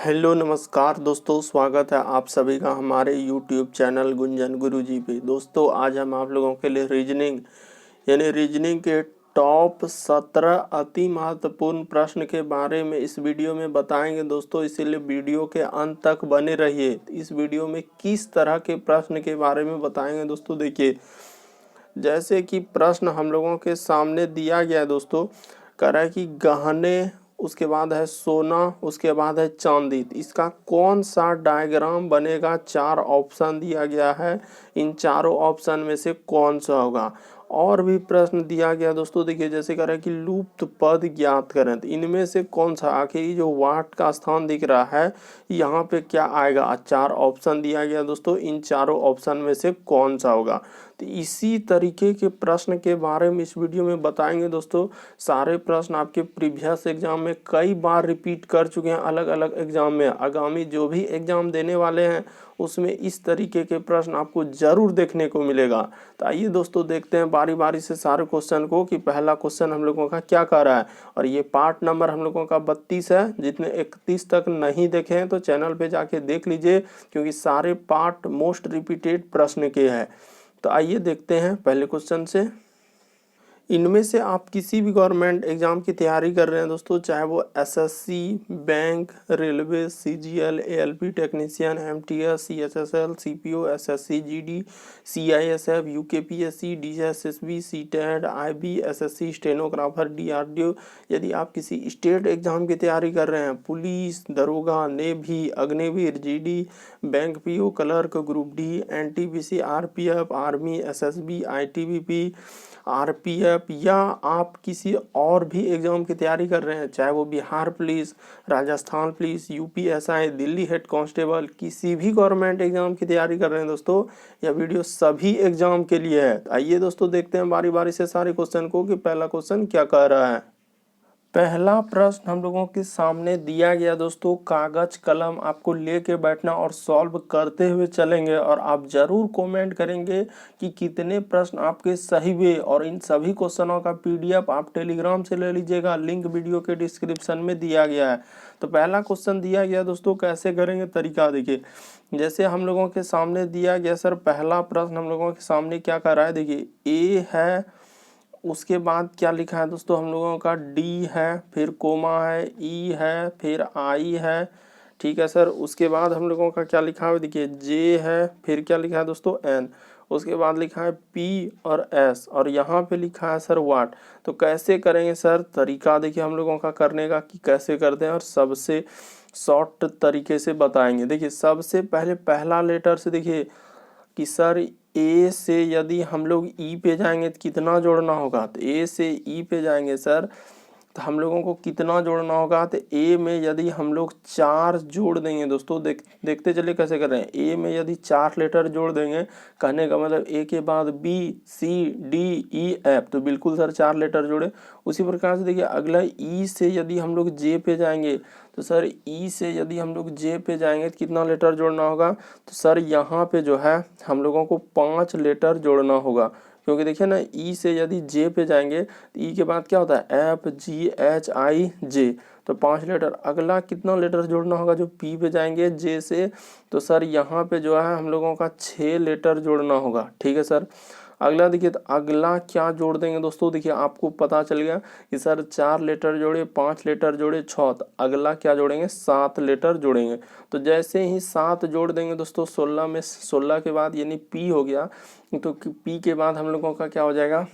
Hello नमस्कार दोस्तों, स्वागत है आप सभी का हमारे यूट्यूब चैनल गुंजन गुरुजी पे। दोस्तों आज हम आप लोगों के लिए रीजनिंग के टॉप 17 अति महत्वपूर्ण प्रश्न के बारे में इस वीडियो में बताएंगे दोस्तों, इसीलिए वीडियो के अंत तक बने रहिए। इस वीडियो में किस तरह के प्रश्न के बारे में बताएंगे दोस्तों, देखिए जैसे कि प्रश्न हम लोगों के सामने दिया गया है दोस्तों, कह रहा है कि गहने, उसके बाद है सोना, उसके बाद है चांदी। इसका कौन सा डायग्राम बनेगा? 4 ऑप्शन दिया गया है, इन चारों ऑप्शन में से कौन सा होगा। और भी प्रश्न दिया गया दोस्तों, देखिए जैसे कह रहा है कि लुप्त पद ज्ञात करें, तो इनमें से कौन सा, आखिर जो वाट का स्थान दिख रहा है यहाँ पे क्या आएगा। 4 ऑप्शन दिया गया दोस्तों, इन चारों ऑप्शन में से कौन सा होगा। तो इसी तरीके के प्रश्न के बारे में इस वीडियो में बताएंगे दोस्तों। सारे प्रश्न आपके प्रीवियस एग्जाम में कई बार रिपीट कर चुके हैं, अलग अलग एग्जाम में। आगामी जो भी एग्जाम देने वाले हैं उसमें इस तरीके के प्रश्न आपको जरूर देखने को मिलेगा। तो आइए दोस्तों देखते हैं बारी बारी से सारे क्वेश्चन को, कि पहला क्वेश्चन हम लोगों का क्या कह रहा है। और ये पार्ट नंबर हम लोगों का 32 है। जितने 31 तक नहीं देखे हैं तो चैनल पे जाके देख लीजिए, क्योंकि सारे पार्ट मोस्ट रिपीटेड प्रश्न के हैं। तो आइए देखते हैं पहले क्वेश्चन से। इनमें से आप किसी भी गवर्नमेंट एग्जाम की तैयारी कर रहे हैं दोस्तों, चाहे वो SSC, bank, railway, CGL, ALP technician, MTS, CHSL, CPO, SSC GD, CISF, UKPSC, DSSB, CTET, IB, SSC, stenographer, DRDO. यदि आप किसी स्टेट एग्जाम की तैयारी कर रहे हैं, पुलिस, दरोगा, navy, Agniveer, GD, bank PO, clerk, group D, NTPC, RPF, army, SSB, ITBP, RPF, या आप किसी और भी एग्जाम की तैयारी कर रहे हैं, चाहे वो Bihar police, Rajasthan police, UPSI, Delhi head constable, किसी भी गवर्नमेंट एग्जाम की तैयारी कर रहे हैं दोस्तों, यह वीडियो सभी एग्जाम के लिए है। आइए दोस्तों देखते हैं बारी बारी से सारे क्वेश्चन को, कि पहला क्वेश्चन क्या कह रहा है। पहला प्रश्न हम लोगों के सामने दिया गया दोस्तों, कागज कलम आपको लेके बैठना और सॉल्व करते हुए चलेंगे, और आप जरूर कमेंट करेंगे कि कितने प्रश्न आपके सही हुए। और इन सभी क्वेश्चनों का पीडीएफ आप टेलीग्राम से ले लीजिएगा, लिंक वीडियो के डिस्क्रिप्शन में दिया गया है। तो पहला क्वेश्चन दिया गया दोस्तों, कैसे करेंगे तरीका देखिए। जैसे हम लोगों के सामने दिया गया सर, पहला प्रश्न हम लोगों के सामने क्या कर रहा है, देखिए ए है, उसके बाद क्या लिखा है दोस्तों हम लोगों का, डी है, फिर कोमा है, ई है, फिर आई है, ठीक है सर। उसके बाद हम लोगों का क्या लिखा है, देखिए जे है, फिर क्या लिखा है दोस्तों, एन, उसके बाद लिखा है पी और एस, और यहाँ पे लिखा है सर वाट। तो कैसे करेंगे सर, तरीका देखिए हम लोगों का करने का कि कैसे करते हैं, और सबसे शॉर्ट तरीके से बताएंगे। देखिए सबसे पहले पहला लेटर से देखिए कि सर ए से यदि हम लोग ई पे जाएंगे तो कितना जोड़ना होगा। तो ए से ई पे जाएंगे सर, तो हम लोगों को कितना जोड़ना होगा। तो ए में यदि हम लोग 4 जोड़ देंगे दोस्तों, देखते चलिए कैसे कर रहे हैं। ए में यदि 4 लेटर जोड़ देंगे, कहने का मतलब ए के बाद बी, सी, डी, ई, एफ, तो बिल्कुल सर 4 लेटर जोड़े। उसी प्रकार से देखिए अगला ई से यदि हम लोग जे पे जाएंगे, तो सर ई से यदि हम लोग जे पे जाएंगे तो कितना लेटर जोड़ना होगा। तो सर यहाँ पे जो है हम लोगों को 5 लेटर जोड़ना होगा, क्योंकि देखिए ना ई से यदि जे पे जाएंगे तो ई के बाद क्या होता है, एफ जी एच आई जे, तो 5 लेटर। अगला कितना लेटर जोड़ना होगा, जो पी पे जाएंगे जे से, तो सर यहाँ पे जो है हम लोगों का 6 लेटर जोड़ना होगा, ठीक है सर। अगला देखिए, तो अगला क्या जोड़ देंगे दोस्तों, देखिए आपको पता चल गया कि सर 4 लेटर जोड़े, 5 लेटर जोड़े, 6, तो अगला क्या जोड़ेंगे, 7 लेटर जोड़ेंगे। तो जैसे ही 7 जोड़ देंगे दोस्तों, 16 में 16 के बाद यानी पी हो गया, तो पी के बाद हम लोगों का क्या हो जाएगा,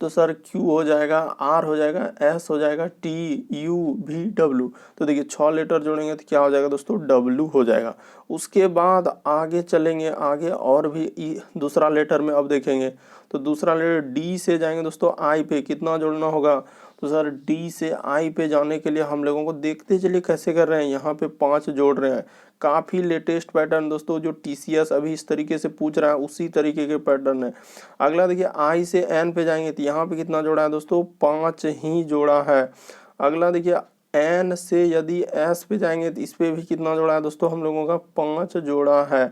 तो सर क्यू हो जाएगा, आर हो जाएगा, एस हो जाएगा, टी, यू, वी, डब्ल्यू। तो देखिए 6 लेटर जोड़ेंगे तो क्या हो जाएगा दोस्तों, डब्ल्यू हो जाएगा। उसके बाद आगे चलेंगे, आगे और भी दूसरा लेटर में अब देखेंगे। तो दूसरा लेटर डी से जाएंगे दोस्तों आई पे, कितना जोड़ना होगा। तो सर डी से आई पे जाने के लिए हम लोगों को देखते चलिए कैसे कर रहे हैं, यहाँ पे 5 जोड़ रहे हैं। काफ़ी लेटेस्ट पैटर्न दोस्तों, जो टीसीएस अभी इस तरीके से पूछ रहा है उसी तरीके के पैटर्न है। अगला देखिए आई से एन पे जाएंगे, तो यहाँ पे कितना जोड़ा है दोस्तों, 5 ही जोड़ा है। अगला देखिए एन से यदि एस पे जाएंगे तो इस पे भी कितना जोड़ा है दोस्तों, हम लोगों का 5 जोड़ा है।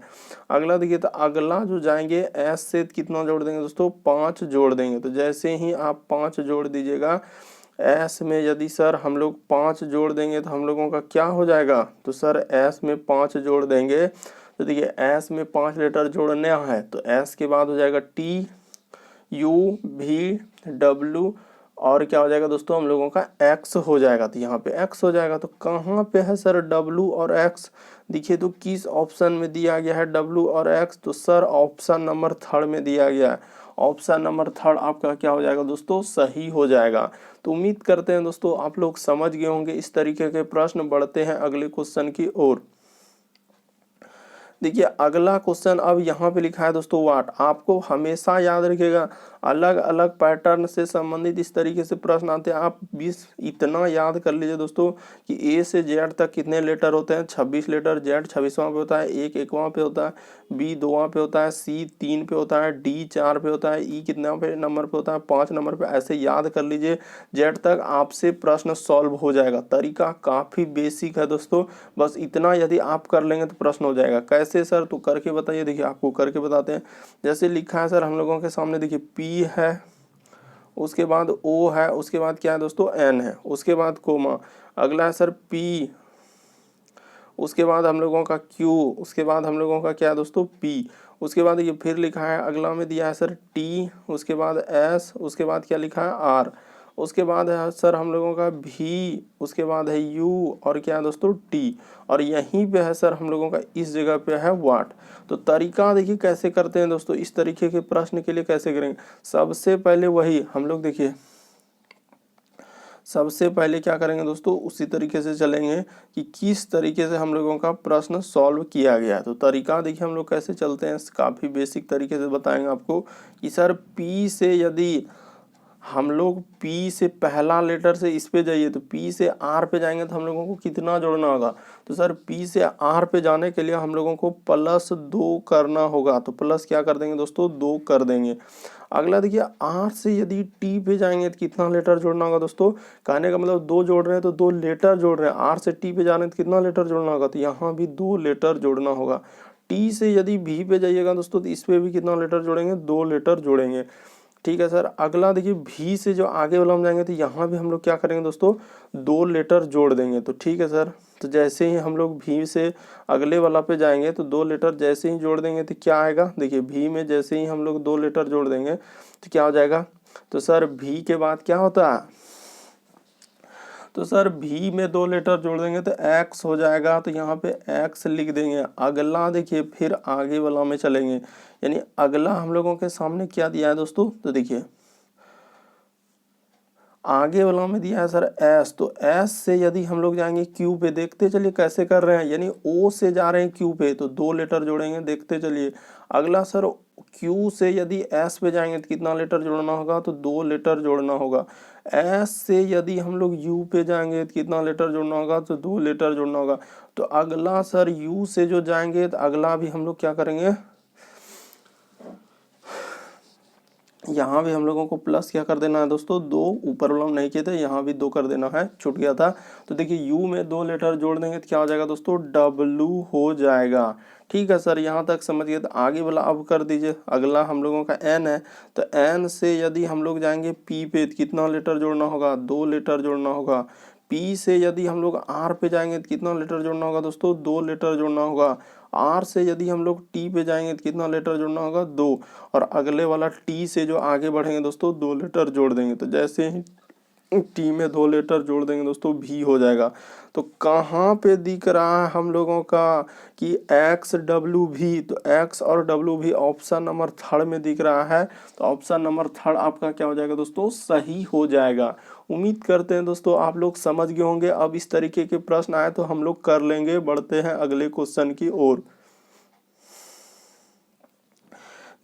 अगला देखिए, तो अगला जो जाएंगे एस से कितना जोड़ देंगे दोस्तों, 5 जोड़ देंगे। तो जैसे ही आप 5 जोड़ दीजिएगा, एस में यदि सर हम लोग 5 जोड़ देंगे तो हम लोगों का क्या हो जाएगा, तो सर एस में 5 जोड़ देंगे तो देखिए एस में 5 लेटर जोड़ने है तो एस के बाद हो जाएगा टी यू भी डब्ल्यू और क्या हो जाएगा दोस्तों हम लोगों का एक्स हो जाएगा। तो यहाँ पे एक्स हो जाएगा तो कहाँ पे है सर डब्ल्यू और एक्स, देखिए तो किस ऑप्शन में दिया गया है डब्ल्यू और एक्स, तो सर ऑप्शन नंबर 3 में दिया गया है। ऑप्शन नंबर 3 आपका क्या हो जाएगा दोस्तों, सही हो जाएगा। तो उम्मीद करते हैं दोस्तों आप लोग समझ गए होंगे इस तरीके के प्रश्न। बढ़ते हैं अगले क्वेश्चन की ओर। देखिए अगला क्वेश्चन अब यहाँ पे लिखा है दोस्तों वाट। आपको हमेशा याद रखिएगा अलग अलग पैटर्न से संबंधित इस तरीके से प्रश्न आते हैं। आप 20 इतना याद कर लीजिए दोस्तों कि ए से जेड तक कितने लेटर होते हैं, 26 लेटर। जेड 26वां पे होता है, एक 1वां पे होता है, बी 2वां पे होता है, सी 3 पे होता है, डी 4 पे होता है, ई कितना पे नंबर पे होता है, 5 नंबर पे। ऐसे याद कर लीजिए जेड तक आपसे प्रश्न सॉल्व हो जाएगा। तरीका काफी बेसिक है दोस्तों, बस इतना यदि आप कर लेंगे तो प्रश्न हो जाएगा। कैसे सर, तो करके बताइए। देखिए आपको करके बताते हैं। जैसे लिखा है सर हम लोगों के सामने, देखिए पी है, उसके बाद ओ है, उसके बाद क्या है दोस्तों एन है, उसके बाद कोमा, अगला है सर पी, उसके बाद हम लोगों का क्यू, उसके बाद हम लोगों का क्या है दोस्तों पी, उसके बाद ये फिर लिखा है अगला में दिया है सर टी, उसके बाद एस, उसके बाद क्या लिखा है आर, उसके बाद है सर हम लोगों का भी, उसके बाद है यू और क्या है दोस्तों टी, और यहीं पे है सर हम लोगों का इस जगह पे है वाट। तो तरीका देखिए कैसे करते हैं दोस्तों, इस तरीके के प्रश्न के लिए कैसे करेंगे। सबसे पहले वही हम लोग देखिए सबसे पहले क्या करेंगे दोस्तों, उसी तरीके से चलेंगे कि किस तरीके से हम लोगों का प्रश्न सॉल्व किया गया। तो तरीका देखिए हम लोग कैसे चलते हैं, काफ़ी बेसिक तरीके से बताएंगे आपको कि सर पी से यदि हम लोग P से पहला लेटर से इस पे जाइए तो P से R पे जाएंगे तो हम लोगों को कितना जोड़ना होगा, तो सर P से R पे जाने के लिए हम लोगों को +2 करना होगा। तो प्लस क्या कर देंगे दोस्तों, 2 कर देंगे। अगला देखिए R से यदि T पे जाएंगे तो कितना लेटर जोड़ना होगा दोस्तों, कहने का मतलब 2 जोड़ रहे हैं तो 2 लेटर जोड़ रहे हैं। R से T पे जा रहे हैं तो कितना लेटर जोड़ना होगा, तो यहाँ भी 2 लेटर जोड़ना होगा। T से यदि V पे जाइएगा दोस्तों तो इस पे भी कितना लेटर जोड़ेंगे, 2 लेटर जोड़ेंगे। ठीक है सर। अगला देखिए भी से जो आगे वाला हम जाएंगे तो यहाँ भी हम लोग क्या करेंगे दोस्तों, 2 लेटर जोड़ देंगे। तो ठीक है सर, तो जैसे ही हम लोग भी से अगले वाला पे जाएंगे तो 2 लेटर जैसे ही जोड़ देंगे तो क्या आएगा, देखिए भी में जैसे ही हम लोग 2 लेटर जोड़ देंगे तो क्या हो जाएगा, तो सर भी के बाद क्या होता है, तो सर भी में 2 लेटर जोड़ देंगे तो एक्स हो जाएगा। तो यहाँ पे एक्स लिख देंगे। अगला देखिए फिर आगे वाला में चलेंगे, यानी अगला हम लोगों के सामने क्या दिया है दोस्तों, तो देखिए आगे वाला में दिया है सर एस, तो एस से यदि हम लोग जाएंगे क्यू पे, देखते चलिए कैसे कर रहे हैं, यानी ओ से जा रहे हैं क्यू पे तो 2 लेटर जोड़ेंगे, देखते चलिए। अगला सर क्यू से यदि एस पे जाएंगे तो कितना लेटर जोड़ना होगा, तो 2 लेटर जोड़ना होगा। एस से यदि हम लोग यू पे जाएंगे तो कितना लेटर जोड़ना होगा, तो 2 लेटर जोड़ना होगा। तो अगला सर यू से जो जाएंगे तो अगला भी हम लोग क्या करेंगे, यहाँ भी हम लोगों को प्लस क्या कर देना है दोस्तों, 2, ऊपर वाला नहीं किए थे यहाँ भी 2 कर देना है, छूट गया था। तो देखिए यू में 2 लेटर जोड़ देंगे तो क्या हो जाएगा दोस्तों, डब्लू हो जाएगा। ठीक है सर, यहाँ तक समझ गए। तो आगे वाला अब कर दीजिए। अगला हम लोगों का एन है, तो एन से यदि हम लोग जाएंगे पी पे तो कितना लेटर जोड़ना होगा, 2 लेटर जोड़ना होगा। पी से यदि हम लोग आर पे जाएंगे तो कितना लेटर जोड़ना होगा दोस्तों, 2 लेटर जोड़ना होगा। आर से यदि हम लोग टी पे जाएंगे तो कितना लेटर जोड़ना होगा, 2, और अगले वाला टी से जो आगे बढ़ेंगे दोस्तों 2 लेटर जोड़ देंगे। तो जैसे ही टी में 2 लेटर जोड़ देंगे दोस्तों भी हो जाएगा। तो कहाँ पे दिख रहा है हम लोगों का कि एक्स डब्ल्यू भी, तो एक्स और डब्ल्यू भी ऑप्शन नंबर 3 में दिख रहा है। तो ऑप्शन नंबर 3 आपका क्या हो जाएगा दोस्तों, सही हो जाएगा। उम्मीद करते हैं दोस्तों आप लोग समझ गए होंगे। अब इस तरीके के प्रश्न आए तो हम लोग कर लेंगे। बढ़ते हैं अगले क्वेश्चन की ओर।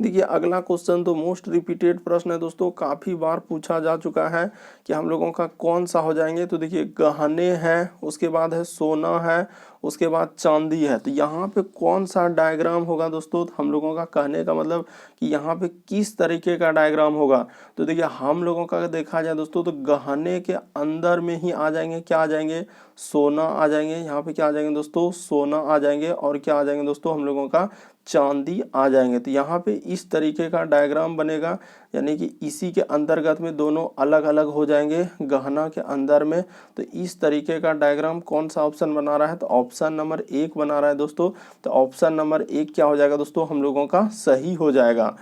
देखिए अगला क्वेश्चन तो मोस्ट रिपीटेड प्रश्न है दोस्तों, काफ़ी बार पूछा जा चुका है कि हम लोगों का कौन सा हो जाएंगे। तो देखिए गहने हैं, उसके बाद है सोना है, उसके बाद चांदी है। तो यहाँ पे कौन सा डायग्राम होगा दोस्तों, तो हम लोगों का कहने का मतलब कि यहाँ पे किस तरीके का डायग्राम होगा। तो देखिए हम लोगों का देखा जाए दोस्तों तो गहने के अंदर में ही आ जाएंगे, क्या आ जाएंगे, सोना आ जाएंगे। यहाँ पे क्या आ जाएंगे दोस्तों, सोना आ जाएंगे। और क्या आ जाएंगे दोस्तों, हम लोगों का चांदी आ जाएंगे। तो यहाँ पे इस तरीके का डायग्राम बनेगा, यानी कि इसी के अंतर्गत में दोनों अलग अलग हो जाएंगे गहना के अंदर में। तो इस तरीके का डायग्राम कौन सा ऑप्शन बना रहा है, तो ऑप्शन नंबर 1 बना रहा है दोस्तों। तो ऑप्शन नंबर 1 क्या हो जाएगा दोस्तों, हम लोगों का सही हो जाएगा।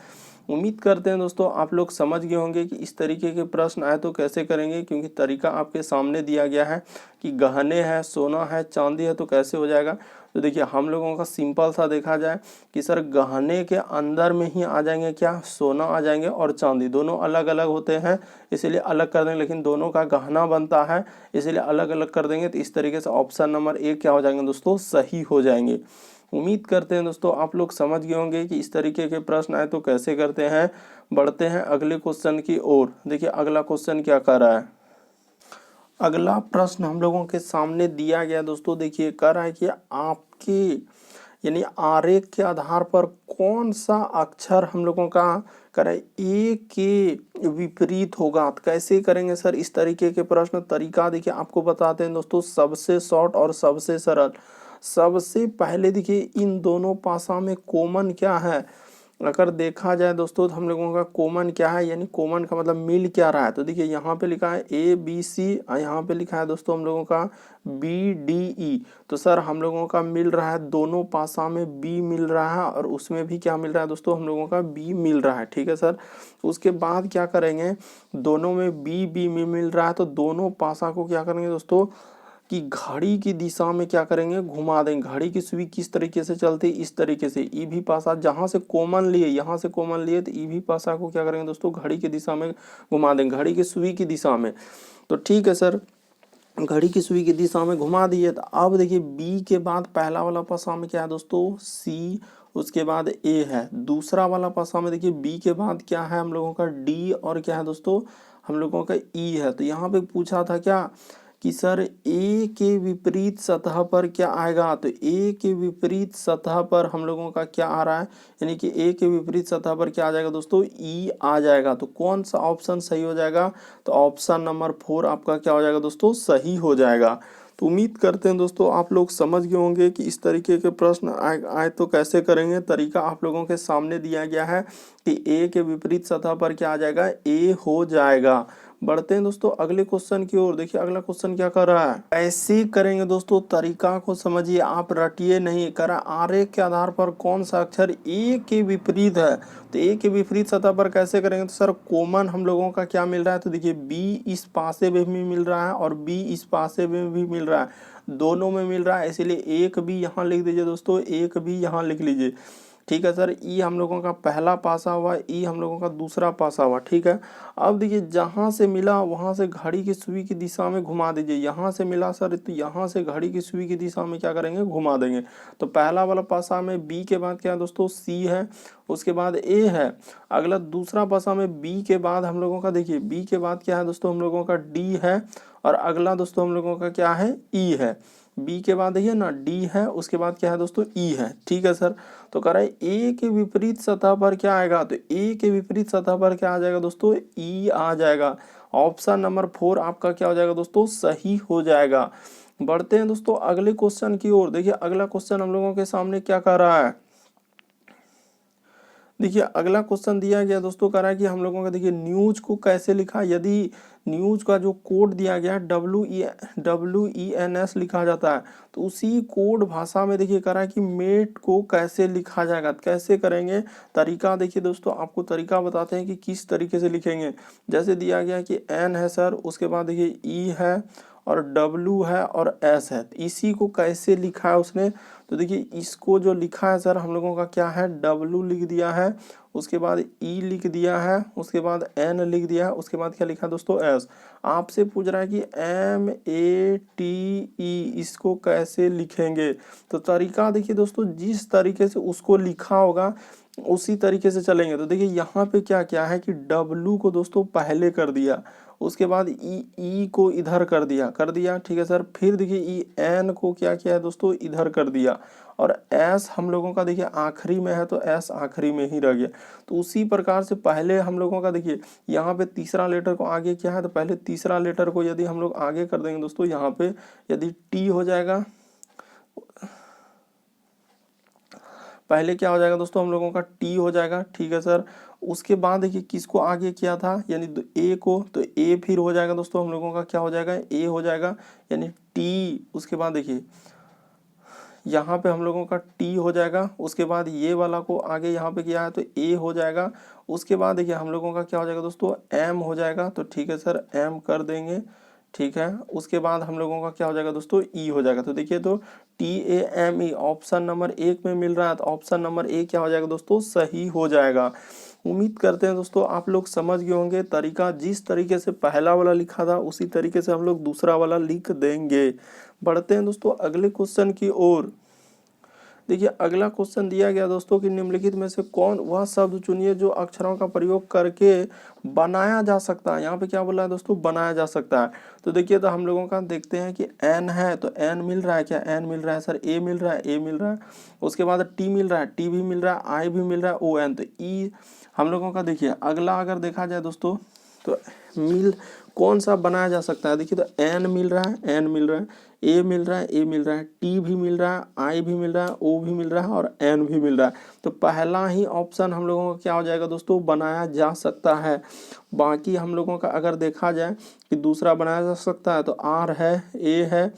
उम्मीद करते हैं दोस्तों आप लोग समझ गए होंगे कि इस तरीके के प्रश्न आए तो कैसे करेंगे, क्योंकि तरीका आपके सामने दिया गया है कि गहने हैं, सोना है, चांदी है, तो कैसे हो जाएगा। तो देखिए हम लोगों का सिंपल सा देखा जाए कि सर गहने के अंदर में ही आ जाएंगे क्या, सोना आ जाएंगे और चांदी, दोनों अलग अलग होते हैं इसलिए अलग कर देंगे, लेकिन दोनों का गहना बनता है इसलिए अलग अलग कर देंगे। तो इस तरीके से ऑप्शन नंबर 1 क्या हो जाएंगे दोस्तों, सही हो जाएंगे। उम्मीद करते हैं दोस्तों आप लोग समझ गए होंगे कि इस तरीके के प्रश्न आए तो कैसे करते हैं। बढ़ते हैं अगले क्वेश्चन की ओर। देखिए अगला क्वेश्चन क्या कर रहा है। अगला प्रश्न हम लोगों के सामने दिया गया दोस्तों, देखिए कह रहा है कि आपके यानी आरेख के आधार पर कौन सा अक्षर हम लोगों का करे ए के विपरीत होगा। तो कैसे करेंगे सर इस तरीके के प्रश्न, तरीका देखिए आपको बताते हैं दोस्तों, सबसे शॉर्ट और सबसे सरल। सबसे पहले देखिए इन दोनों पासा में कॉमन क्या है, अगर देखा जाए दोस्तों तो हम लोगों का कॉमन क्या है, यानी कॉमन का मतलब मिल क्या रहा है। तो देखिए यहाँ पे लिखा है ABC, यहाँ पे लिखा है दोस्तों हम लोगों का BDE। तो सर हम लोगों का मिल रहा है, दोनों पासा में B मिल रहा है और उसमें भी क्या मिल रहा है दोस्तों, हम लोगों का B मिल रहा है। ठीक है सर, उसके बाद क्या करेंगे, दोनों में B मिल रहा है तो दोनों पासा को क्या करेंगे दोस्तों कि घड़ी की दिशा में क्या करेंगे, घुमा देंगे। घड़ी की सुई किस तरीके से चलती है, इस तरीके से। ई भी पासा जहां से कॉमन लिए, यहाँ से कॉमन लिए तो ई भी पासा को क्या करेंगे दोस्तों, घड़ी की दिशा में घुमा देंगे, घड़ी की सुई की दिशा में। तो ठीक है सर, घड़ी की सुई की दिशा में घुमा दिए। तो अब देखिए बी के बाद पहला वाला पासा में क्या है दोस्तों, सी, उसके बाद ए है। दूसरा वाला पासा में देखिए बी के बाद क्या है हम लोगों का, डी, और क्या है दोस्तों हम लोगों का ई है। तो यहाँ पे पूछा था क्या कि सर ए के विपरीत सतह पर क्या आएगा। तो ए के विपरीत सतह पर हम लोगों का क्या आ रहा है, यानी कि ए के विपरीत सतह पर क्या आ जाएगा दोस्तों, ई आ जाएगा। तो कौन सा ऑप्शन सही हो जाएगा, तो ऑप्शन नंबर 4 आपका क्या हो जाएगा दोस्तों, सही हो जाएगा। तो उम्मीद करते हैं दोस्तों आप लोग समझ गए होंगे कि इस तरीके के प्रश्न आए तो कैसे करेंगे। तरीका आप लोगों के सामने दिया गया है कि ए के विपरीत सतह पर क्या आ जाएगा, ए हो जाएगा। बढ़ते हैं दोस्तों अगले क्वेश्चन की ओर। देखिए अगला क्वेश्चन क्या कर रहा है, ऐसे करेंगे दोस्तों, तरीका को समझिए, आप रटिए नहीं। करा आरेख के आधार पर कौन सा अक्षर ए के विपरीत है। तो ए के विपरीत सतह पर कैसे करेंगे, तो सर कॉमन हम लोगों का क्या मिल रहा है। तो देखिए बी इस पासे में भी मिल रहा है और बी इस पासे में भी मिल रहा है, दोनों में मिल रहा है, इसीलिए एक भी यहाँ लिख दीजिए दोस्तों, एक भी यहाँ लिख लीजिए। ठीक है सर, ई हम लोगों का पहला पासा हुआ, ई हम लोगों का दूसरा पासा हुआ। ठीक है, अब देखिए जहां से मिला वहां से घड़ी की सुई की दिशा में घुमा दीजिए। यहाँ से मिला सर तो यहाँ से घड़ी की सुई की दिशा में क्या करेंगे, घुमा देंगे। तो पहला वाला पासा में बी के बाद क्या है दोस्तों, सी है, उसके बाद ए है। अगला दूसरा पासा में बी के बाद हम लोगों का देखिए बी के बाद क्या है दोस्तों, हम लोगों का डी है, और अगला दोस्तों हम लोगों का क्या है, ई है। बी के बाद देखिए ना डी है, उसके बाद क्या है दोस्तों, ई है। ठीक है सर, तो कह रहा है ए के विपरीत सतह पर क्या आएगा, तो ए के विपरीत सतह पर क्या आ जाएगा दोस्तों, ई आ जाएगा। ऑप्शन नंबर 4 आपका क्या हो जाएगा दोस्तों, सही हो जाएगा। बढ़ते हैं दोस्तों अगले क्वेश्चन की ओर। देखिए अगला क्वेश्चन हम लोगों के सामने क्या कर रहा है। देखिए अगला क्वेश्चन दिया गया दोस्तों, कह रहा है कि हम लोगों का देखिए न्यूज को कैसे लिखा। यदि न्यूज का जो कोड दिया गया है WENS लिखा जाता है, तो उसी कोड भाषा में देखिए कह रहा है कि मेट को कैसे लिखा जाएगा। कैसे करेंगे, तरीका देखिए दोस्तों, आपको तरीका बताते हैं कि किस तरीके से लिखेंगे। जैसे दिया गया कि N है सर, उसके बाद देखिए E है और W है और S है। इसी को कैसे लिखा है उसने, तो देखिए इसको जो लिखा है सर हम लोगों का क्या है, W लिख दिया है, उसके बाद E लिख दिया है, उसके बाद N लिख दिया है, उसके बाद क्या लिखा है दोस्तों, S। आपसे पूछ रहा है कि MATE इसको कैसे लिखेंगे। तो तरीका देखिए दोस्तों, जिस तरीके से उसको लिखा होगा उसी तरीके से चलेंगे। तो देखिए यहाँ पे क्या क्या है कि W को दोस्तों पहले कर दिया, उसके बाद ई को इधर कर दिया। ठीक है सर, फिर देखिए ई एन को क्या किया है दोस्तों, इधर कर दिया, और एस हम लोगों का देखिए आखिरी में है तो एस आखिरी में ही रह गया। तो उसी प्रकार से पहले हम लोगों का देखिए यहाँ पे तीसरा लेटर को आगे क्या है, तो पहले तीसरा लेटर को यदि हम लोग आगे कर देंगे दोस्तों, यहाँ पे यदि टी हो जाएगा, पहले क्या हो जाएगा दोस्तों हम लोगों का टी हो जाएगा, ठीक है सर। उसके बाद देखिए किसको आगे किया था, यानी ए को, तो ए फिर हो जाएगा दोस्तों हम लोगों का क्या हो जाएगा, ए हो जाएगा, यानी टी। उसके बाद देखिए यहाँ पे हम लोगों का टी हो जाएगा। उसके बाद ये वाला को आगे यहाँ पे किया है तो ए हो जाएगा। उसके बाद देखिए हम लोगों का क्या हो जाएगा दोस्तों, एम हो जाएगा, तो ठीक है सर एम कर देंगे, ठीक है। उसके बाद हम लोगों का क्या हो जाएगा दोस्तों, ई हो जाएगा। तो देखिए तो T A M E option number 1 में मिल रहा है, तो ऑप्शन नंबर 1 क्या हो जाएगा दोस्तों, सही हो जाएगा। उम्मीद करते हैं दोस्तों आप लोग समझ गए होंगे। तरीका जिस तरीके से पहला वाला लिखा था उसी तरीके से हम लोग दूसरा वाला लिख देंगे। बढ़ते हैं दोस्तों अगले क्वेश्चन की ओर। देखिए अगला क्वेश्चन दिया गया दोस्तों कि निम्नलिखित में से कौन वह शब्द चुनिए जो अक्षरों का प्रयोग करके बनाया जा सकता है। यहाँ पे क्या बोला है दोस्तों, बनाया जा सकता है। तो देखिए तो हम लोगों का देखते हैं कि एन है, तो एन मिल रहा है, क्या एन मिल रहा है सर, ए मिल रहा है, ए मिल रहा है। उसके बाद टी मिल रहा है, टी भी मिल रहा है, आई भी मिल रहा है, ओ एन, तो ई हम लोगों का देखिए अगला अगर देखा जाए दोस्तों तो मिल कौन सा बनाया जा सकता है। देखिए तो एन मिल रहा है, एन मिल रहा है, ए मिल रहा है, ए मिल रहा है, टी भी मिल रहा है, आई भी मिल रहा है, ओ भी मिल रहा है और एन भी मिल रहा है। तो पहला ही ऑप्शन हम लोगों का क्या हो जाएगा दोस्तों, बनाया जा सकता है। बाकी हम लोगों का अगर देखा जाए कि दूसरा बनाया जा सकता है तो आर है, ए है,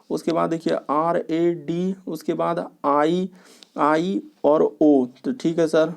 उसके बाद देखिए आर ए डी, उसके बाद आई, आई और ओ, तो ठीक है सर।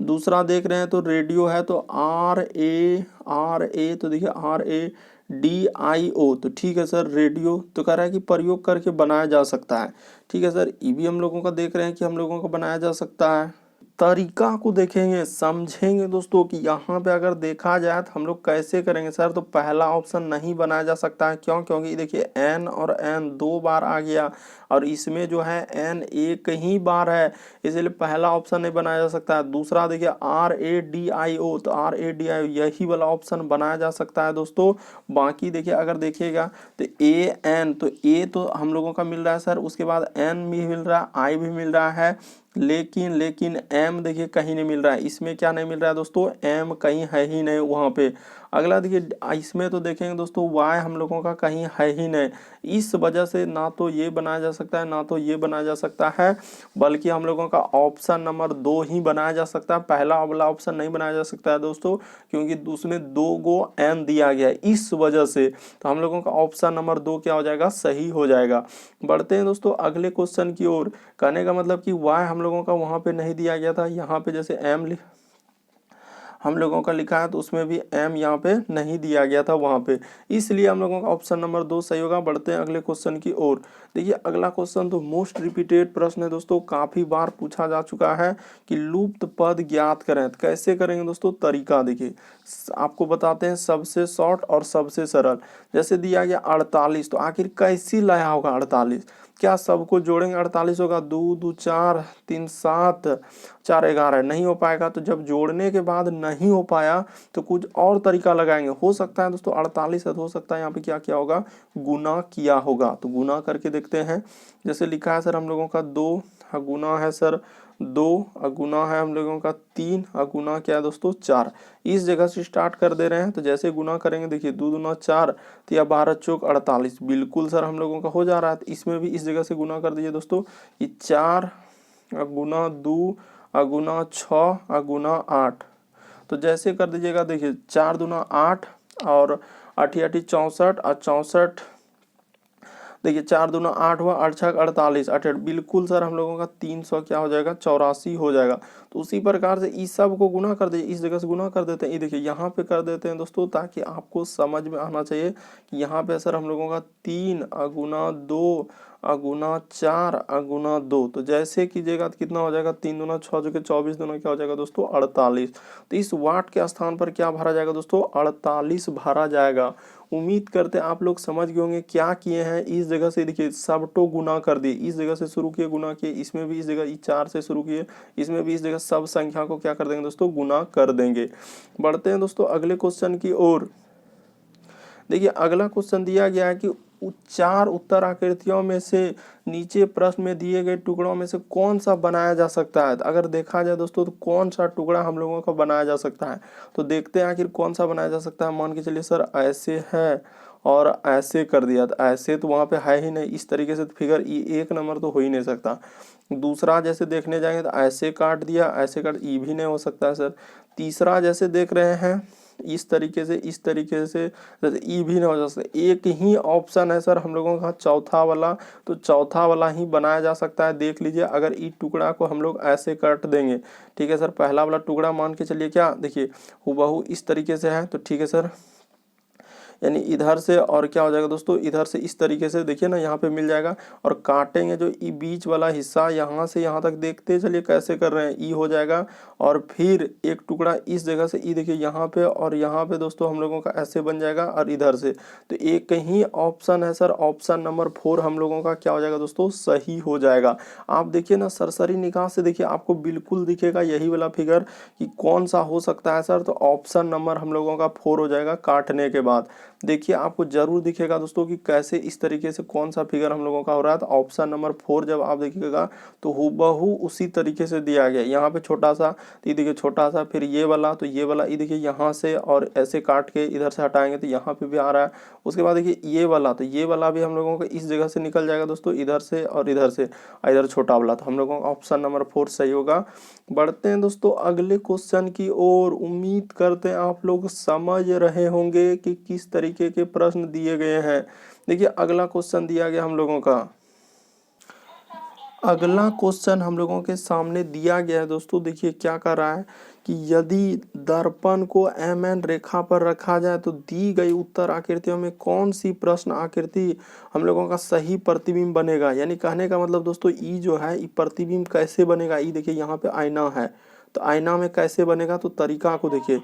दूसरा देख रहे हैं तो रेडियो है, तो आर ए, तो देखिए आर ए डी आई ओ, तो ठीक है सर रेडियो। तो कह रहा है कि प्रयोग करके बनाया जा सकता है, ठीक है सर। ये भी हम लोगों का देख रहे हैं कि हम लोगों को बनाया जा सकता है। तरीका को देखेंगे समझेंगे दोस्तों कि यहाँ पे अगर देखा जाए तो हम लोग कैसे करेंगे सर। तो पहला ऑप्शन नहीं बनाया जा सकता है, क्यों, क्योंकि देखिए एन और एन 2 बार आ गया और इसमें जो है एन एक ही बार है, इसलिए पहला ऑप्शन नहीं बनाया जा सकता है। दूसरा देखिए आर ए डी आई ओ, तो आर ए डी आई ओ यही वाला ऑप्शन बनाया जा सकता है दोस्तों। बाकी देखिए अगर देखिएगा तो ए एन, तो ए तो हम लोगों का मिल रहा है सर, उसके बाद एन भी मिल रहा है, आई भी मिल रहा है, लेकिन एम देखिए कहीं नहीं मिल रहा है। इसमें क्या नहीं मिल रहा है दोस्तों, एम कहीं है ही नहीं वहाँ पे। अगला देखिए इसमें तो देखेंगे दोस्तों वाई हम लोगों का कहीं है ही नहीं। इस वजह से ना तो ये बनाया जा सकता है ना तो ये बनाया जा सकता है, बल्कि हम लोगों का ऑप्शन नंबर 2 ही बनाया जा सकता है। पहला वाला ऑप्शन नहीं बनाया जा सकता है दोस्तों, क्योंकि उसमें 2 गो एन दिया गया है इस वजह से। तो हम लोगों का ऑप्शन नंबर 2 क्या हो जाएगा, सही हो जाएगा। बढ़ते हैं दोस्तों अगले क्वेश्चन की ओर। कहने का मतलब कि वाई हम लोगों का वहां पे नहीं दिया गया था, यहाँ पे जैसे एम हम लोगों का लिखा है तो उसमें भी एम यहाँ पे नहीं दिया गया था वहां पे, इसलिए हम लोगों का ऑप्शन नंबर 2 सही होगा। बढ़ते हैं अगले क्वेश्चन की ओर। देखिए अगला क्वेश्चन तो मोस्ट रिपीटेड प्रश्न है दोस्तों, काफी बार पूछा जा चुका है कि लुप्त पद ज्ञात करें। तो कैसे करेंगे दोस्तों, तरीका देखिए आपको बताते हैं, सबसे शॉर्ट और सबसे सरल। जैसे दिया गया 48, तो आखिर कैसी लाया होगा 48, क्या सबको जोड़ेंगे 48 होगा, 2 2 4 3 7 4 11, नहीं हो पाएगा। तो जब जोड़ने के बाद नहीं हो पाया तो कुछ और तरीका लगाएंगे। हो सकता है दोस्तों 48 है तो हो सकता है यहाँ पे क्या किया होगा, गुना किया होगा। तो गुना करके देखते हैं। जैसे लिखा है सर हम लोगों का 2 गुना है सर 2, गुना है हम लोगों का 3, गुना क्या है दोस्तों 4। इस जगह से स्टार्ट कर दे रहे हैं। तो जैसे गुना करेंगे देखिए 2 दूना 4, तो या 12 चौक 48, बिल्कुल सर हम लोगों का हो जा रहा है। तो इसमें भी इस जगह से गुना कर दीजिए दोस्तों, ये 4 गुना 2 गुना 6 गुना 8। तो जैसे कर दीजिएगा देखिए 4 दूना 8 और 8 8 64 और 64, देखिए 4 दूना 8 हुआ, 8 छक 48, 8 बिल्कुल सर हम लोगों का 300 क्या हो जाएगा, 84 हो जाएगा। तो उसी प्रकार से इस सब को गुना कर दीजिए, इस जगह से गुना कर देते हैं। ये देखिए यहाँ पे कर देते हैं दोस्तों, ताकि आपको समझ में आना चाहिए कि यहाँ पे सर हम लोगों का 3 गुना 2 गुना 4 गुना 2। तो जैसे कीजिएगा तो कितना हो जाएगा, 3 दूना 6 जो कि 24 दूना क्या हो जाएगा दोस्तों 48। तो इस वाट के स्थान पर क्या भरा जाएगा दोस्तों, 48 भरा जाएगा। उम्मीद करते हैं आप लोग समझ गए होंगे क्या किए हैं। इस जगह से देखिए सबटो गुना कर दिए, इस जगह से शुरू किए गुना किए, इसमें भी इस जगह 4 से शुरू किए, इसमें भी इस जगह सब संख्या को क्या कर देंगे दोस्तों, गुना कर देंगे। बढ़ते हैं दोस्तों अगले क्वेश्चन की ओर। देखिए अगला क्वेश्चन दिया गया है कि 4 उत्तर आकृतियों में से नीचे प्रश्न में दिए गए टुकड़ों में से कौन सा बनाया जा सकता है। तो अगर देखा जाए दोस्तों तो कौन सा टुकड़ा हम लोगों का बनाया जा सकता है, तो देखते हैं आखिर कौन सा बनाया जा सकता है। मान के चलिए सर ऐसे है और ऐसे कर दिया, तो ऐसे तो वहाँ पे है ही नहीं, इस तरीके से तो फिगर ई 1 नंबर तो हो ही नहीं सकता। दूसरा जैसे देखने जाएंगे तो ऐसे काट दिया, ऐसे काट, ई भी नहीं हो सकता है सर। तीसरा जैसे देख रहे हैं इस तरीके से, इस तरीके से, जैसे ई भी नहीं हो सकता। एक ही ऑप्शन है सर हम लोगों का चौथा वाला, तो चौथा वाला ही बनाया जा सकता है। देख लीजिए, अगर ई टुकड़ा को हम लोग ऐसे काट देंगे, ठीक है सर, पहला वाला टुकड़ा मान के चलिए, क्या देखिए हूबहू इस तरीके से है, तो ठीक है सर, यानी इधर से और क्या हो जाएगा दोस्तों, इधर से इस तरीके से देखिए ना यहाँ पे मिल जाएगा। और काटेंगे जो ई बीच वाला हिस्सा, यहाँ से यहाँ तक देखते चलिए कैसे कर रहे हैं, ई हो जाएगा। और फिर एक टुकड़ा इस जगह से, ई देखिए यहाँ पे, और यहाँ पे दोस्तों हम लोगों का ऐसे बन जाएगा, और इधर से। तो एक ही ऑप्शन है सर, ऑप्शन नंबर 4 हम लोगों का क्या हो जाएगा दोस्तों, सही हो जाएगा। आप देखिए ना सरसरी निगाह से देखिए, आपको बिल्कुल दिखेगा यही वाला फिगर कि कौन सा हो सकता है सर। तो ऑप्शन नंबर हम लोगों का 4 हो जाएगा काटने के बाद। देखिए आपको जरूर दिखेगा दोस्तों कि कैसे इस तरीके से कौन सा फिगर हम लोगों का हो रहा है। तो ऑप्शन नंबर 4 जब आप देखिएगा तो हूबहू उसी तरीके से दिया गया। यहाँ पे छोटा सा, तो ये देखिए छोटा सा, फिर ये वाला, तो ये वाला, ये देखिए यहाँ से और ऐसे काट के इधर से हटाएंगे तो यहाँ पे भी आ रहा है। उसके बाद देखिए ये वाला, तो ये वाला भी हम लोगों को इस जगह से निकल जाएगा दोस्तों, इधर से और इधर से, इधर छोटा वाला। तो हम लोगों का ऑप्शन नंबर 4 सही होगा। बढ़ते हैं दोस्तों अगले क्वेश्चन की ओर। उम्मीद करते हैं आप लोग समझ रहे होंगे कि किस तरीके के प्रश्न दिए गए हैं। देखिए अगला क्वेश्चन दिया गया हम लोगों का, अगला क्वेश्चन हम लोगों के सामने दिया गया है दोस्तों। देखिए क्या कर रहा है कि यदि दर्पण को एम एन रेखा पर रखा जाए तो दी गई उत्तर आकृतियों में कौन सी प्रश्न आकृति हम लोगों का सही प्रतिबिंब बनेगा। यानी कहने का मतलब दोस्तों, ई जो है ई प्रतिबिंब कैसे बनेगा। ई देखिए यहाँ पे आईना है, तो आईना में कैसे बनेगा, तो तरीका को देखिए।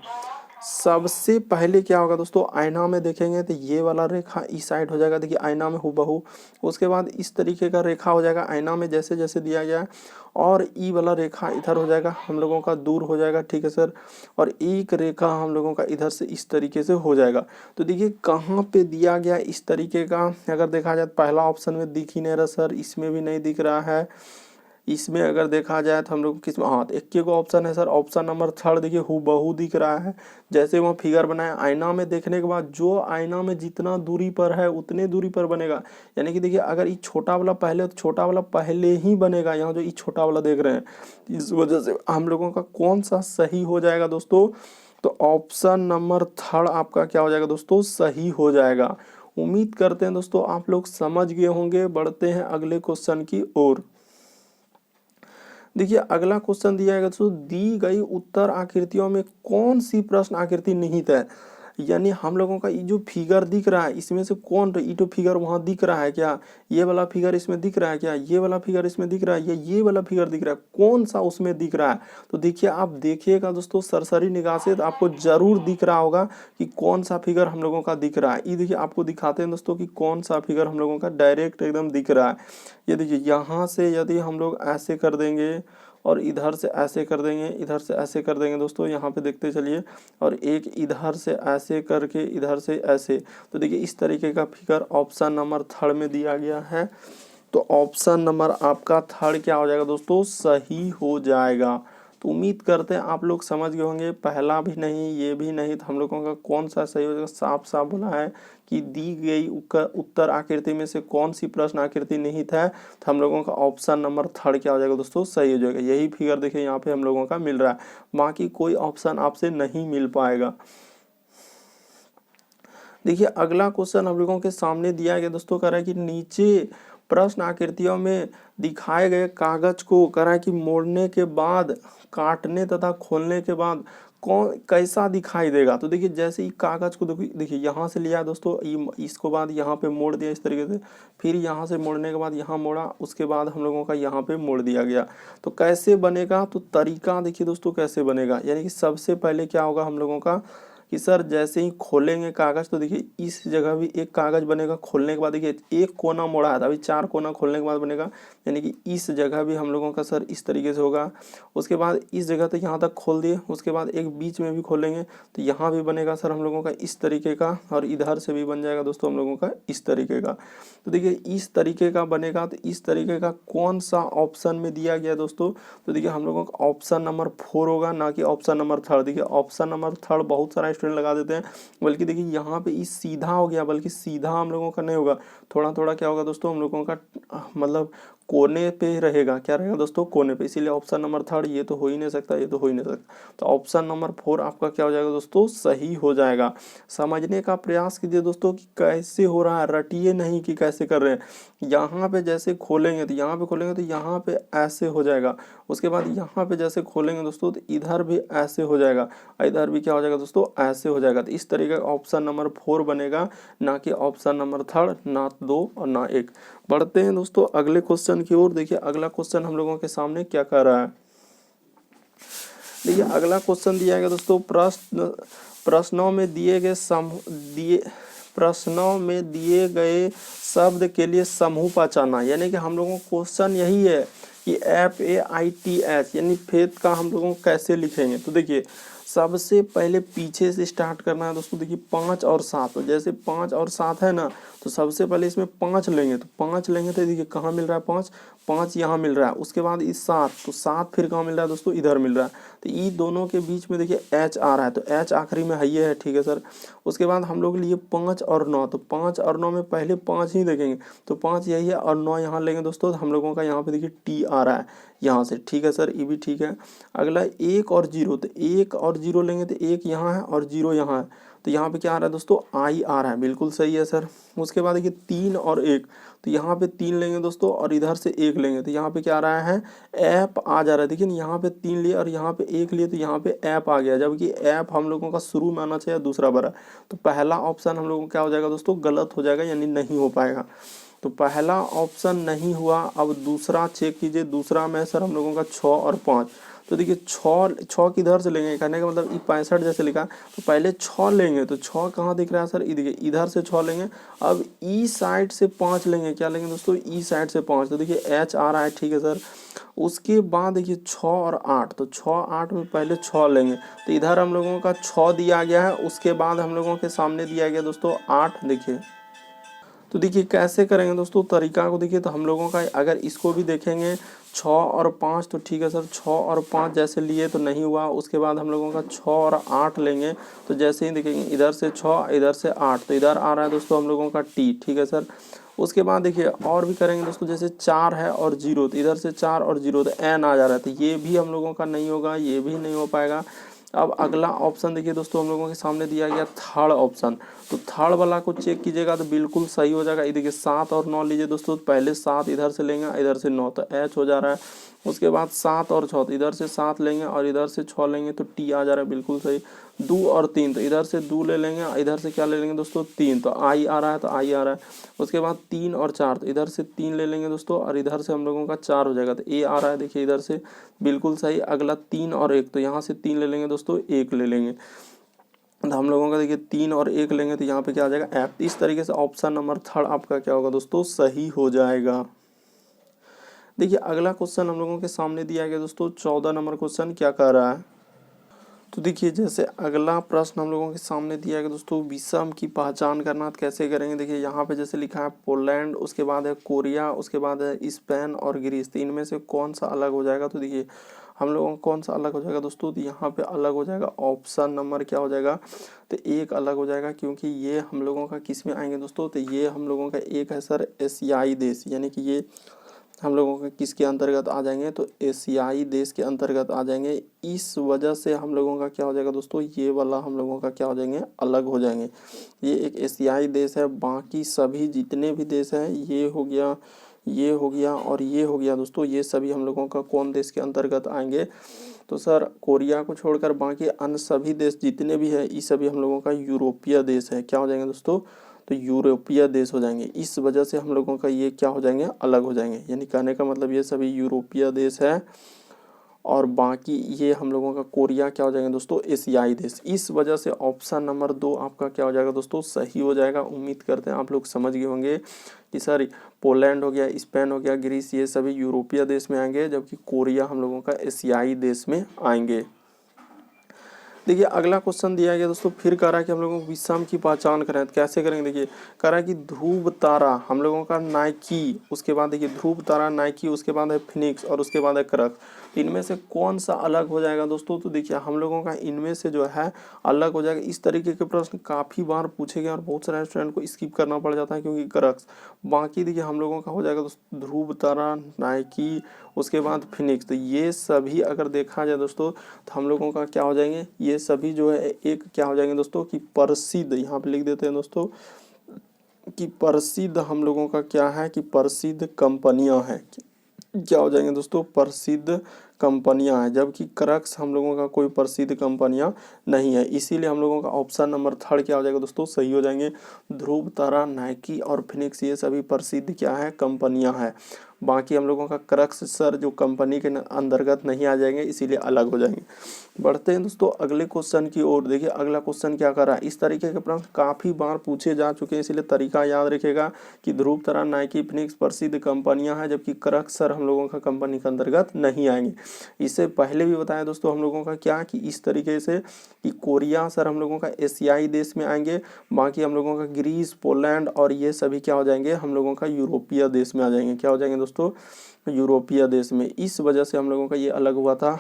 सबसे पहले क्या होगा दोस्तों, आईना में देखेंगे तो ये वाला रेखा इस साइड हो जाएगा, देखिए आईना में हूबहू। उसके बाद इस तरीके का रेखा हो जाएगा आईना में जैसे जैसे दिया गया है, और ई वाला रेखा इधर हो जाएगा हम लोगों का, दूर हो जाएगा, ठीक है सर। और एक रेखा हम लोगों का इधर से इस तरीके से हो जाएगा। तो देखिए कहाँ पे दिया गया इस तरीके का, अगर देखा जाए पहला ऑप्शन में दिख ही नहीं रहा सर, इसमें भी नहीं दिख रहा है, इसमें अगर देखा जाए तो हम लोग किस में, हाँ तो एक को ऑप्शन है सर, ऑप्शन नंबर 3 देखिए हूबहू दिख रहा है। जैसे वो फिगर बनाया आईना में देखने के बाद, जो आईना में जितना दूरी पर है उतने दूरी पर बनेगा। यानी कि देखिए अगर ये छोटा वाला पहले, तो छोटा वाला पहले ही बनेगा। यहाँ जो ये छोटा वाला देख रहे हैं, इस वजह से हम लोगों का कौन सा सही हो जाएगा दोस्तों, तो ऑप्शन नंबर 3 आपका क्या हो जाएगा दोस्तों, सही हो जाएगा। उम्मीद करते हैं दोस्तों आप लोग समझ गए होंगे। बढ़ते हैं अगले क्वेश्चन की ओर। देखिए अगला क्वेश्चन दिया है दोस्तों, दी गई उत्तर आकृतियों में कौन सी प्रश्न आकृति निहित है। यानी हम लोगों का ये जो फिगर दिख रहा है इसमें से कौन, तो ये तो फिगर वहां दिख रहा है क्या, ये वाला फिगर इसमें दिख रहा है क्या, ये वाला फिगर इसमें दिख रहा है, ये वाला फिगर दिख रहा है, कौन सा उसमें दिख रहा है। तो देखिए आप देखिएगा दोस्तों सरसरी निगाह से, तो आपको जरूर दिख रहा होगा कि कौन सा फिगर हम लोगों का दिख रहा है। ये देखिए आपको दिखाते हैं दोस्तों कि कौन सा फिगर हम लोगों का डायरेक्ट एकदम दिख रहा है। ये देखिए यहाँ से यदि हम लोग ऐसे कर देंगे और इधर से ऐसे कर देंगे, इधर से ऐसे कर देंगे दोस्तों, यहाँ पे देखते चलिए, और एक इधर से ऐसे करके इधर से ऐसे, तो देखिए इस तरीके का फिगर ऑप्शन नंबर 3 में दिया गया है। तो ऑप्शन नंबर आपका 3 क्या हो जाएगा दोस्तों, सही हो जाएगा। तो उम्मीद करते हैं आप लोग समझ गए होंगे। पहला भी नहीं, ये भी नहीं, तो हम लोगों का कौन सा सही हो जाएगा, साफ साफ बोला है कि दी गई उत्तर आकृति में से कौन सी प्रश्न आकृति निहित है। तो हम लोगों का ऑप्शन नंबर 3 क्या हो जाएगा दोस्तों, सही हो जाएगा। यही फिगर देखिए यहाँ पे हम लोगों का मिल रहा है, बाकी कोई ऑप्शन आपसे नहीं मिल पाएगा। देखिए अगला क्वेश्चन हम लोगों के सामने दिया गया दोस्तों, कह रहा है कि नीचे प्रश्न आकृतियों में दिखाए गए कागज को कह रहा है कि मोड़ने के बाद, काटने तथा खोलने के बाद कौन कैसा दिखाई देगा। तो देखिए जैसे ही कागज को देखिए यहाँ से लिया दोस्तों, इसको बाद यहाँ पे मोड़ दिया इस तरीके से, फिर यहाँ से मोड़ने के बाद यहाँ मोड़ा, उसके बाद हम लोगों का यहाँ पे मोड़ दिया गया। तो कैसे बनेगा, तो तरीका देखिए दोस्तों कैसे बनेगा। यानी कि सबसे पहले क्या होगा हम लोगों का कि सर जैसे ही खोलेंगे कागज, तो देखिए इस जगह भी एक कागज बनेगा। खोलने के बाद देखिए एक कोना मोड़ा है, अभी 4 कोना खोलने के बाद बनेगा। यानी कि इस जगह भी हम लोगों का सर इस तरीके से होगा। उसके बाद इस जगह तक यहाँ तक खोल दिए, उसके बाद एक बीच में भी खोलेंगे तो यहाँ भी बनेगा सर हम लोगों का इस तरीके का, और इधर से भी बन जाएगा दोस्तों हम लोगों का इस तरीके का। तो देखिए इस तरीके का बनेगा। तो इस तरीके का कौन सा ऑप्शन में दिया गया दोस्तों, तो देखिए हम लोगों का ऑप्शन नंबर 4 होगा, ना कि ऑप्शन नंबर 3। देखिए ऑप्शन नंबर 3 बहुत सारा स्टूडेंट लगा देते हैं, बल्कि देखिए यहाँ पे ई सीधा हो गया, बल्कि सीधा हम लोगों का नहीं होगा, थोड़ा थोड़ा क्या होगा दोस्तों हम लोगों का मतलब कोने पे रहेगा। क्या रहेगा दोस्तों? कोने पे। इसीलिए ऑप्शन नंबर थर्ड ये तो हो ही नहीं सकता, ये तो हो ही नहीं सकता। तो ऑप्शन नंबर 4 आपका क्या हो जाएगा दोस्तों? सही हो जाएगा। समझने का प्रयास कीजिए दोस्तों कि कैसे हो रहा है, रटिए नहीं कि कैसे कर रहे हैं। यहाँ पे जैसे खोलेंगे तो यहाँ पे खोलेंगे तो यहाँ पे ऐसे हो जाएगा, उसके बाद यहाँ पे जैसे खोलेंगे दोस्तों तो इधर भी ऐसे हो जाएगा, इधर भी क्या हो जाएगा दोस्तों? ऐसे हो जाएगा। तो इस तरीके का ऑप्शन नंबर 4 बनेगा, ना कि ऑप्शन नंबर थर्ड, ना 2 और ना 1। बढ़ते हैं दोस्तों अगले क्वेश्चन की ओर। देखिए अगला क्वेश्चन हम लोगों के सामने क्या कर रहा है। देखिए अगला क्वेश्चन दिया गया दोस्तों, प्रश्नों में दिए गए शब्द के लिए समूह पहचाना। यानी कि हम लोगों को क्वेश्चन यही है कि FAITH यानी फेथ का हम लोगों को कैसे लिखेंगे। तो देखिए सबसे पहले पीछे से स्टार्ट करना है दोस्तों। देखिए 5 और 7, तो जैसे 5 और 7 है ना, तो सबसे पहले इसमें 5 लेंगे, तो 5 लेंगे तो देखिए कहाँ मिल रहा है 5, 5 यहाँ मिल रहा है। उसके बाद इस 7, तो 7 फिर कहाँ मिल रहा है दोस्तों? इधर मिल रहा है। तो ये दोनों के बीच में देखिए H आ रहा है, तो H आखिरी में है, ये है, ठीक है सर। उसके बाद हम लोग लिए 5 और 9, तो 5 और 9 में पहले 5 ही देखेंगे, तो 5 यही है और 9 यहाँ लेंगे दोस्तों। तो हम लोगों का यहाँ पे देखिए T आ रहा है यहाँ से, ठीक है सर, ये भी ठीक है। अगला 1 और 0, तो 1 और 0 लेंगे तो 1 यहाँ है और 0 यहाँ है, तो यहाँ पे क्या आ रहा है दोस्तों? I आ रहा है, बिल्कुल सही है सर। उसके बाद देखिए 3 और 1, तो यहाँ पे 3 लेंगे दोस्तों और इधर से 1 लेंगे, तो यहाँ पे क्या आ रहा है? ऐप आ जा रहा है। देखिए यहाँ पे 3 लिए और यहाँ पे 1 लिए, तो यहाँ पे ऐप आ गया, जबकि ऐप हम लोगों का शुरू में आना चाहिए, दूसरा बड़ा। तो पहला ऑप्शन हम लोगों का क्या हो जाएगा दोस्तों? गलत हो जाएगा, यानी नहीं हो पाएगा। तो पहला ऑप्शन नहीं हुआ। अब दूसरा चेक कीजिए, दूसरा में सर हम लोगों का 6 और 5, तो देखिए 6 किधर से लेंगे, कहने का मतलब ये 65 जैसे लिखा, तो पहले 6 लेंगे, तो 6 कहाँ दिख रहा है सर? देखिए इधर से 6 लेंगे। अब ई साइड से 5 लेंगे, क्या लेंगे दोस्तों? ई साइड से 5, तो देखिए H आ रहा है, ठीक है सर। उसके बाद देखिए 6 और 8, तो 6 8 में पहले 6 लेंगे, तो इधर हम लोगों का 6 दिया गया है। उसके बाद हम लोगों के सामने दिया गया दोस्तों 8। देखिए तो देखिए कैसे करेंगे दोस्तों, तरीका को देखिए। तो हम लोगों का अगर इसको भी देखेंगे 6 और 5, तो ठीक है सर, 6 और 5 जैसे लिए तो नहीं हुआ। उसके बाद हम लोगों का 6 और 8 लेंगे, तो जैसे ही देखेंगे इधर से 6 इधर से 8, तो इधर आ रहा है दोस्तों हम लोगों का T, ठीक है सर। उसके बाद देखिए और भी करेंगे दोस्तों, जैसे 4 है और 0, तो इधर से 4 और 0, तो N आ जा रहा है, तो ये भी हम लोगों का नहीं होगा, ये भी नहीं हो पाएगा। अब अगला ऑप्शन देखिए दोस्तों हम लोगों के सामने दिया गया थर्ड ऑप्शन, तो थर्ड वाला को चेक कीजिएगा तो बिल्कुल सही हो जाएगा। ये देखिए 7 और 9 लीजिए दोस्तों, पहले 7 इधर से लेंगे, इधर से 9, तो H हो जा रहा है। उसके बाद 7 और 6, तो इधर से 7 लेंगे और इधर से 6 लेंगे, तो T आ जा रहा है, बिल्कुल सही। 2 और 3, तो इधर से 2 ले लेंगे, इधर से क्या ले लेंगे दोस्तों? 3, तो I आ रहा है, तो I आ रहा है। उसके बाद 3 और 4, तो इधर से 3 ले लेंगे दोस्तों और इधर से हम लोगों का 4 हो जाएगा, तो A आ रहा है, देखिए इधर से, बिल्कुल सही। अगला 3 और 1, तो यहाँ से 3 ले लेंगे दोस्तों, 1 ले लेंगे, तो हम लोगों का देखिए 3 और 1 लेंगे, तो यहाँ पे क्या आ जाएगा? ऐप। इस तरीके से ऑप्शन नंबर थर्ड आपका क्या होगा दोस्तों? सही हो जाएगा। देखिए अगला क्वेश्चन हम लोगों के सामने दिया गया दोस्तों, 14 नंबर क्वेश्चन क्या कह रहा है। तो देखिए जैसे अगला प्रश्न हम लोगों के सामने दिया गया दोस्तों, विषम की पहचान करना, तो कैसे करेंगे। देखिए यहाँ पे जैसे लिखा है पोलैंड, उसके बाद है कोरिया, उसके बाद है स्पेन और ग्रीस, तो इनमें से कौन सा अलग हो जाएगा। तो देखिए हम लोगों को कौन सा अलग हो जाएगा दोस्तों, तो यहाँ पे अलग हो जाएगा ऑप्शन नंबर क्या हो जाएगा, तो 1 अलग हो जाएगा, क्योंकि ये हम लोगों का किस में आएंगे दोस्तों, तो ये हम लोगों का एक है सर एशियाई देश, यानी कि ये हम लोगों के किसके अंतर्गत आ जाएंगे, तो एशियाई देश के अंतर्गत आ जाएंगे। इस वजह से हम लोगों का क्या हो जाएगा दोस्तों, ये वाला हम लोगों का क्या हो जाएंगे, अलग हो जाएंगे। ये एक एशियाई देश है, बाकी सभी जितने भी देश हैं, ये हो गया, ये हो गया और ये हो गया दोस्तों, ये सभी हम लोगों का कौन देश के अंतर्गत आएंगे, तो सर कोरिया को छोड़कर बाकी अन्य सभी देश जितने भी है, ये सभी हम लोगों का यूरोपीय देश है। क्या हो जाएंगे दोस्तों, तो यूरोपीय देश हो जाएंगे। इस वजह से हम लोगों का ये क्या हो जाएंगे, अलग हो जाएंगे। यानी कहने का मतलब ये सभी यूरोपीय देश है और बाकी ये हम लोगों का कोरिया क्या हो जाएंगे दोस्तों, एशियाई देश। इस वजह से ऑप्शन नंबर 2 आपका क्या हो जाएगा दोस्तों, सही हो जाएगा। उम्मीद करते हैं आप लोग समझ गए होंगे कि सर पोलैंड हो गया, स्पेन हो गया, ग्रीस, ये सभी यूरोपीय देश में आएंगे, जबकि कोरिया हम लोगों का एशियाई देश में आएंगे। देखिए अगला क्वेश्चन दिया गया दोस्तों, फिर कह रहा है कि हम लोगों को विषम की पहचान करें, तो कैसे करेंगे। देखिए कह रहा है कि ध्रुव तारा हम लोगों का नाइकी, उसके बाद देखिए ध्रुव तारा, नाइकी, उसके बाद है फिनिक्स और उसके बाद है क्रक्स। इनमें से कौन सा अलग हो जाएगा दोस्तों, तो देखिए हम लोगों का इनमें से जो है अलग हो जाएगा। इस तरीके के प्रश्न काफ़ी बार पूछे गए और बहुत सारे स्टूडेंट को स्किप करना पड़ जाता है क्योंकि क्रक्स। बाकी देखिए हम लोगों का हो जाएगा दोस्तों ध्रुव तारा, नाइकी, उसके बाद फिनिक्स। तो ये सभी अगर देखा जाए दोस्तों तो हम लोगों का क्या हो जाएंगे, ये सभी जो है एक क्या हो जाएंगे दोस्तों कि प्रसिद्ध, यहाँ पे लिख देते हैं दोस्तों कि प्रसिद्ध हम लोगों का क्या है कि प्रसिद्ध कंपनियां हैं। क्या हो जाएंगे दोस्तों, प्रसिद्ध कंपनियां हैं, जबकि क्रक्स हम लोगों का कोई प्रसिद्ध कंपनियां नहीं है। इसीलिए हम लोगों का ऑप्शन नंबर 3 क्या हो जाएगा दोस्तों, सही हो जाएंगे। ध्रुव तारा, नाइकी और फिनिक्स ये सभी प्रसिद्ध क्या है, कंपनियां हैं। बाकी हम लोगों का क्रक्स सर जो कंपनी के अंतर्गत नहीं आ जाएंगे, इसीलिए अलग हो जाएंगे। बढ़ते हैं दोस्तों अगले क्वेश्चन की ओर। देखिए अगला क्वेश्चन क्या कर रहा है, इस तरीके के प्रश्न काफ़ी बार पूछे जा चुके हैं, इसलिए तरीका याद रखिएगा कि ध्रुव तारा, नाइकी, फिनिक्स प्रसिद्ध कंपनियां हैं, जबकि क्रक्स सर हम लोगों का कंपनी के अंतर्गत नहीं आएंगे। इससे पहले भी बताया दोस्तों हम लोगों का क्या कि इस तरीके से कि कोरिया सर हम लोगों का एशियाई देश में आएंगे, बाकी हम लोगों का ग्रीस, पोलैंड और ये सभी क्या हो जाएंगे, हम लोगों का यूरोपीय देश में आ जाएंगे। क्या हो जाएंगे दोस्तों, यूरोपीय देश में। इस वजह से हम लोगों का ये अलग हुआ था।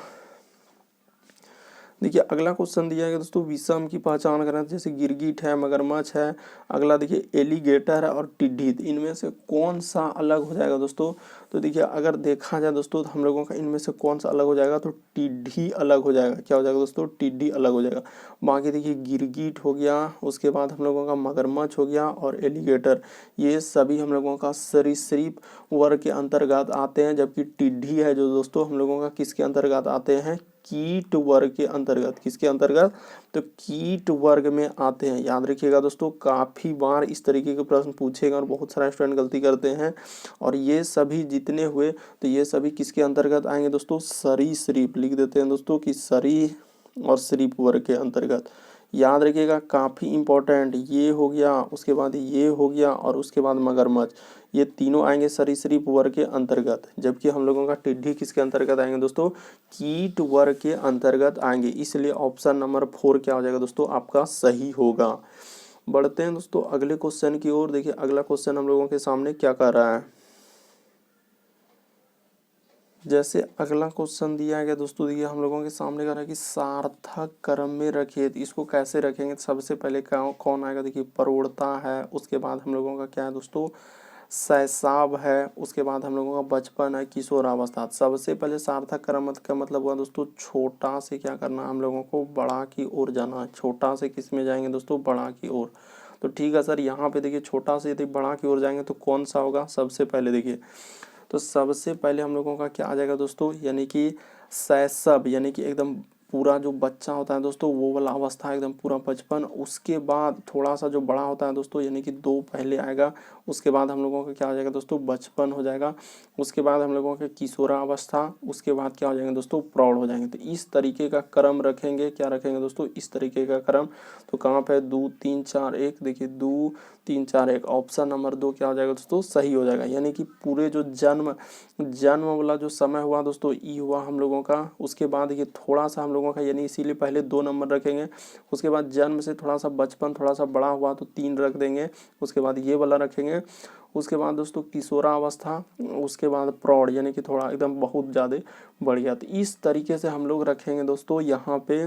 देखिए अगला क्वेश्चन दिया गया दोस्तों, विषम की पहचान करें, जैसे गिरगिट है, मगरमच्छ है। अगला देखिए एलिगेटर है और टिड्डी, इनमें से कौन सा अलग हो जाएगा दोस्तों। तो देखिए अगर देखा जाए दोस्तों तो हम लोगों का इनमें से कौन सा अलग हो जाएगा, तो टिड्डी अलग हो जाएगा। क्या हो जाएगा दोस्तों, टिड्डी अलग हो जाएगा। बाकी देखिए गिरगिट हो गया, उसके बाद हम लोगों का मगरमच्छ हो गया और एलिगेटर, ये सभी हम लोगों का सरीसृप वर्ग के अंतर्गत आते हैं, जबकि टिड्डी है जो दोस्तों हम लोगों का किसके अंतर्गत आते हैं, कीट वर्ग के अंतर्गत। किसके अंतर्गत, तो कीट वर्ग में आते हैं। याद रखिएगा दोस्तों काफी बार इस तरीके के प्रश्न पूछेगा और बहुत सारे स्टूडेंट गलती करते हैं। और ये सभी जितने हुए तो ये सभी किसके अंतर्गत आएंगे दोस्तों, सरीसृप, लिख देते हैं दोस्तों कि सरी और सरीप वर्ग के अंतर्गत। याद रखिएगा काफ़ी इंपॉर्टेंट, ये हो गया, उसके बाद ये हो गया और उसके बाद मगरमच्छ, ये तीनों आएंगे सरीसृप वर्ग के अंतर्गत, जबकि हम लोगों का टिड्डी किसके अंतर्गत आएंगे दोस्तों, कीट वर्ग के अंतर्गत आएंगे। इसलिए ऑप्शन नंबर 4 क्या हो जाएगा दोस्तों, आपका सही होगा। बढ़ते हैं दोस्तों अगले क्वेश्चन की ओर। देखिए अगला क्वेश्चन हम लोगों के सामने क्या कर रहा है, जैसे अगला क्वेश्चन दिया गया दोस्तों, देखिए हम लोगों के सामने कह रहा है कि सार्थक क्रम में रखिए, तो इसको कैसे रखेंगे। सबसे पहले कौन आएगा, देखिए प्रौढ़ता है, उसके बाद हम लोगों का क्या है दोस्तों, शैशव है, उसके बाद हम लोगों का बचपन है, किशोरावस्था। सबसे पहले सार्थक क्रम का मतलब हुआ दोस्तों छोटा से क्या करना, हम लोगों को बड़ा की ओर जाना। छोटा से किस में जाएंगे दोस्तों, बड़ा की ओर। तो ठीक है सर, यहाँ पे देखिए छोटा से यदि बड़ा की ओर जाएंगे तो कौन सा होगा, सबसे पहले देखिए तो सबसे पहले हम लोगों का क्या आ जाएगा दोस्तों, यानी कि शैशव, यानी कि एकदम पूरा जो बच्चा होता है दोस्तों वो वाला अवस्था, एकदम पूरा बचपन। उसके बाद थोड़ा सा जो बड़ा होता है दोस्तों, यानी कि 2 पहले आएगा, उसके बाद हम लोगों का क्या हो जाएगा दोस्तों, बचपन हो जाएगा। उसके बाद हम लोगों का किशोरावस्था, उसके बाद क्या हो जाएंगे दोस्तों, प्रौढ़ हो जाएंगे। तो इस तरीके का क्रम रखेंगे, क्या रखेंगे दोस्तों, इस तरीके का क्रम। तो कहाँ पे 2 3 4 1, देखिए 2 3 4 1, ऑप्शन नंबर 2 क्या हो जाएगा दोस्तों, सही हो जाएगा। यानी कि पूरे जो जन्म वाला जो समय हुआ दोस्तों ई हुआ हम लोगों का, उसके बाद ये थोड़ा सा हम लोगों का, यानी इसीलिए पहले 2 नंबर रखेंगे। उसके बाद जन्म से थोड़ा सा बचपन थोड़ा सा बड़ा हुआ तो 3 रख देंगे, उसके बाद ये वाला रखेंगे। उसके बाद दोस्तों किशोरावस्था, उसके बाद प्रौढ़, यानी कि थोड़ा एकदम बहुत ज़्यादा बढ़ गया। तो इस तरीके से हम लोग रखेंगे दोस्तों यहाँ पे।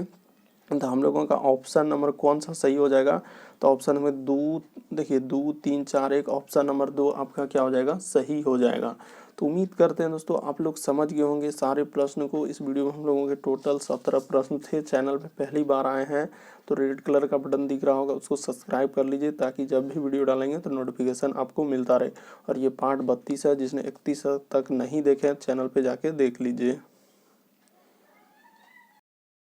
तो हम लोगों का ऑप्शन नंबर कौन सा सही हो जाएगा, तो ऑप्शन नंबर 2, देखिए 2 3 4 1, ऑप्शन नंबर 2 आपका क्या हो जाएगा, सही हो जाएगा। तो उम्मीद करते हैं दोस्तों आप लोग समझ गए होंगे सारे प्रश्न को। इस वीडियो में हम लोगों के टोटल 17 प्रश्न थे। चैनल पे पहली बार आए हैं तो रेड कलर का बटन दिख रहा होगा, उसको सब्सक्राइब कर लीजिए ताकि जब भी वीडियो डालेंगे तो नोटिफिकेशन आपको मिलता रहे। और ये पार्ट 32 है, जिसने 31 तक नहीं देखे चैनल पे जाके देख लीजिए।